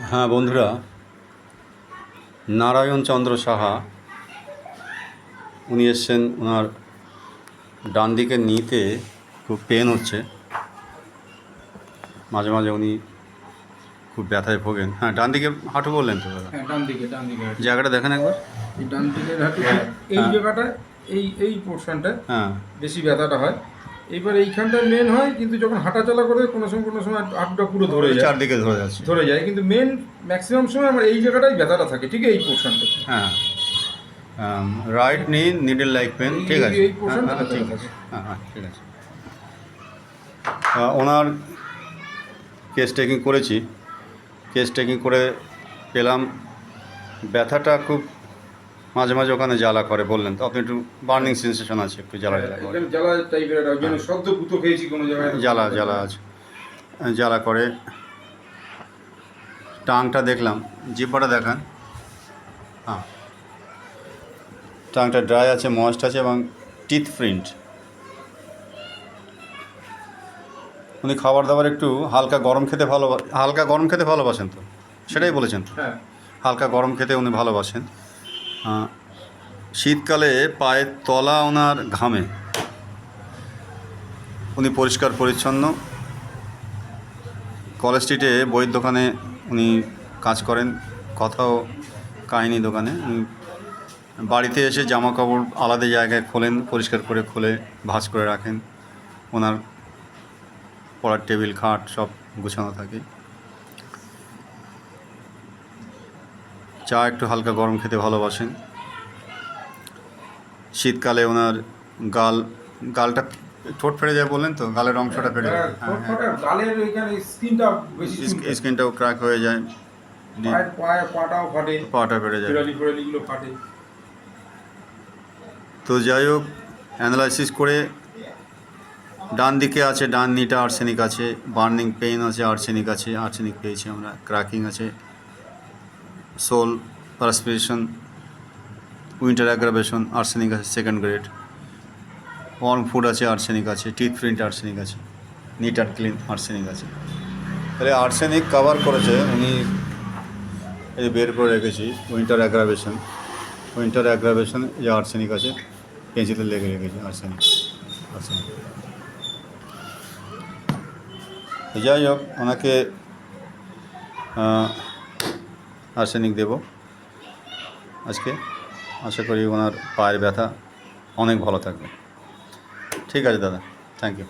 হ্যাঁ বন্ধুরা, নারায়ণ চন্দ্র সাহা উনি এসছেন। ওনার ডান দিকের নিতে খুব পেন হচ্ছে, মাঝে মাঝে উনি খুব ব্যথায় ভোগেন। হ্যাঁ, ডান দিকে হাঁটু বললেন তো দাদা? হ্যাঁ, ডান দিকে হাঁটু। জায়গাটা দেখেন একবার। এই ডান দিকের হাঁটু এই হ্যাঁ। জায়গাটা, এই পোর্শনটা হ্যাঁ, বেশি ব্যথাটা হয়। এইবার এইখানটা মেন হয়, কিন্তু যখন হাঁটাচলা করে কোনো সময় হাঁটুটা পুরো ধরে যায়, চারদিকে ধরে যাচ্ছে। কিন্তু মেন ম্যাক্সিমাম সময় আমার এই জায়গাটাই ব্যথাটা থাকে, ঠিক এই পোর্শনটা। হ্যাঁ, রাইট নি নিডল লাইক পেন, ঠিক আছে। এই পোর্শনটা ঠিক আছে। হ্যাঁ হ্যাঁ, ঠিক আছে। ওনার কেস টেকিং করেছি, কেস টেকিং করে পেলাম ব্যথাটা খুব মাঝে মাঝে ওখানে জ্বালা করে বললেন তো আপনি, একটু বার্নিং সেন্সেশন আছে, একটু জ্বালা জ্বালা করে। এখানে জ্বালা টাইপের একটা যেন শব্দ পুতো খেয়েছি কোনো জায়গায়, জ্বালা জ্বালা আছে, জ্বালা করে। টাংটা দেখলাম, জিব্বাটা দেখান। হ্যাঁ, টাংটা ড্রাই আছে, ময়েস্ট আছে এবং টিথ প্রিন্ট। উনি খাবার দাবার একটু হালকা গরম খেতে ভালোবাসেন তো, সেটাই বলেছেন তো। হ্যাঁ, হালকা গরম খেতে উনি ভালোবাসেন। শীতকালে পায়ের তলা ওনার ঘামে। উনি পরিষ্কার পরিচ্ছন্ন। কলেজ স্ট্রিটে বইয়ের দোকানে উনি কাজ করেন, কথাও কাহিনী দোকানে। বাড়িতে এসে জামা কাপড় আলাদা জায়গায় খোলেন, পরিষ্কার করে খুলে ভাঁজ করে রাখেন। ওনার পড়ার টেবিল খাট সব গুছানো থাকে। চা একটু হালকা গরম খেতে ভালোবাসেন। শীতকালে ওনার গালটা ঠোঁট ফেটে যায় বললেন তো, গালের অংশটা ফেটে যায়। হ্যাঁ, গালের ওইখানে স্কিনটা বেশি, স্কিনটাও ক্র্যাক হয়ে যায়, পাটাও ফাটে, পাটা ফেটে যায়। ফেরালিগুলো ফাটে। তো যাই হোক, অ্যানালাইসিস করে ডান দিকে আছে, ডান নিটা আর্সেনিক আছে, বার্নিং পেইন আছে, আর্সেনিক আছে, আর্সেনিক পেয়েছি আমরা। ক্র্যাকিং আছে, সোল পারসপিরেশন, উইন্টার অ্যাগ্রাভেশন, আর্সেনিক আছে সেকেন্ড গ্রেড। ওয়ার্ম ফুড আছে, আর্সেনিক আছে, টিথ প্রিন্ট আর্সেনিক আছে, নিট অ্যান্ড ক্লিন আর্সেনিক আছে। তাহলে আর্সেনিক কভার করেছে উনি, এই বের করে রেখেছি। উইন্টার অ্যাগ্রাভেশন যে আর্সেনিক আছে, পেন্সিলে লেগে রেখেছি আর্সেনিক। যাই হোক, ওনাকে আর্সেনিক দেব আজকে। আশা করি ওনার পায়ের ব্যথা অনেক ভালো থাকবে। ঠিক আছে দাদা, থ্যাংক ইউ।